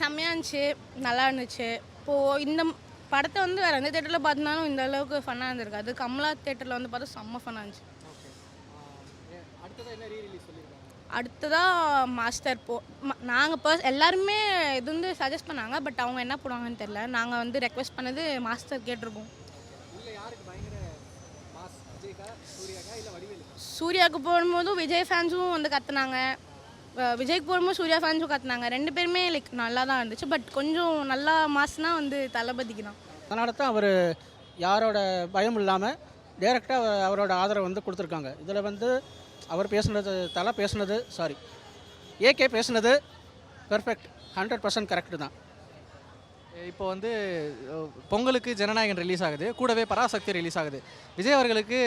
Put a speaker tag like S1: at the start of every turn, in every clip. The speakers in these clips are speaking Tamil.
S1: செம்மையாக இருந்துச்சு, நல்லா இருந்துச்சு. இப்போது இந்த படத்தை வந்து வேறு எந்த தேட்டரில் பார்த்திருந்தாலும் இந்த அளவுக்கு ஃபன்னாக இருந்திருக்காது. கமலா தேட்டரில் வந்து பார்த்தா செம்ம ஃபன்னாக இருந்துச்சு.
S2: ஓகே. அடுத்ததாக என்ன ரீ-ரிலீஸ் சொல்லியிருக்காங்க?
S1: அடுத்ததாக மாஸ்டர் நாங்கள் எல்லாருமே இது வந்து சஜஸ்ட் பண்ணாங்க. பட் அவங்க என்ன போடுவாங்கன்னு தெரில. நாங்கள் வந்து ரெக்வெஸ்ட் பண்ணது மாஸ்டர் கேட்டிருக்கோம்.
S2: இல்லை யாருக்கு பயங்கர மாஸ், விஜய்க்கா, சூர்யாக்கா, இல்லை வடிவேலுக்கா?
S1: சூர்யாவுக்கு போடும்போதும் விஜய் ஃபேன்ஸும் வந்து கத்துனாங்க, விஜய்க்கு போடும்போது சூர்யா ஃபேன்ஸும் கத்துனாங்க. ரெண்டு பேருமே லைக் நல்லா தான் இருந்துச்சு. பட் கொஞ்சம் நல்லா மாஸ்னா வந்து தளபதிக்கு தான்.
S3: அதனால தான் அவர் யாரோட பயம் இல்லாமல் டைரெக்டாக அவரோட ஆதரவு வந்து கொடுத்துருக்காங்க. இதில் வந்து அவர் பேசுனது, தலை பேசுனது, ஏகே பேசுனது பெர்ஃபெக்ட், 100% கரெக்டு தான்.
S2: இப்போ வந்து பொங்கலுக்கு ஜனநாயகன் ரிலீஸ் ஆகுது, கூடவே பராசக்தி ரிலீஸ் ஆகுது. விஜய் அவர்களுக்கு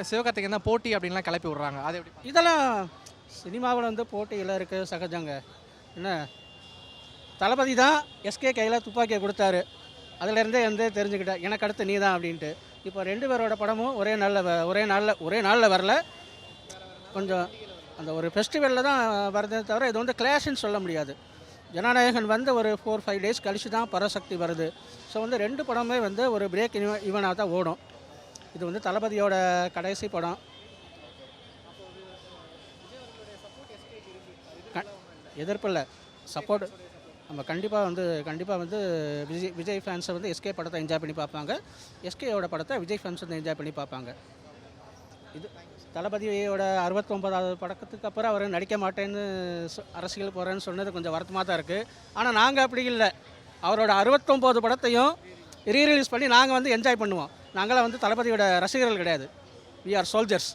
S2: சிவகார்த்திகேயன் தான் போட்டி அப்படின்லாம் கிளப்பி விட்றாங்க. அது எப்படி?
S3: இதெல்லாம் சினிமாவில் வந்து போட்டியில் இருக்குது, சகஜங்க. என்ன, தளபதி தான் எஸ்கே கையில் துப்பாக்கியை கொடுத்தாரு, அதிலேருந்தே வந்து தெரிஞ்சுக்கிட்டேன் எனக்கு அடுத்து நீ தான் அப்படின்ட்டு. இப்போ ரெண்டு பேரோட படமும் ஒரே நாளில் வரல, கொஞ்சம் அந்த ஒரு ஃபெஸ்டிவலில் தான் வருதே தவிர இது வந்து கிளாஷ்ன்னு சொல்ல முடியாது. ஜனநாயகன் வந்து ஒரு 4-5 டேஸ் கழிச்சு தான் பராசக்தி வருது. ஸோ வந்து ரெண்டு படமே வந்து ஒரு பிரேக் ஈவனாக தான் ஓடும். இது வந்து தளபதியோட கடைசி படம். எதிர்ப்பில்லை, சப்போர்ட். நம்ம கண்டிப்பாக வந்து விஜய் ஃபேன்ஸை வந்து எஸ்கே படத்தை என்ஜாய் பண்ணி பார்ப்பாங்க, எஸ்கேயோட படத்தை விஜய் ஃபேன்ஸ் வந்து என்ஜாய் பண்ணி பார்ப்பாங்க. இது தளபதியோட 69வது படத்துக்கு அப்புறம் அவர் நடிக்க மாட்டேன்னு அரசியல் போகிறேன்னு சொன்னது கொஞ்சம் வருத்தமாக தான் இருக்குது. ஆனால் நாங்கள் அப்படி இல்லை, அவரோட 69 படத்தையும் ரீ-ரிலீஸ் பண்ணி நாங்கள் வந்து என்ஜாய் பண்ணுவோம். நாங்களாம் வந்து தளபதியோட ரசிகர்கள் கிடையாது, வி ஆர் சோல்ஜர்ஸ்.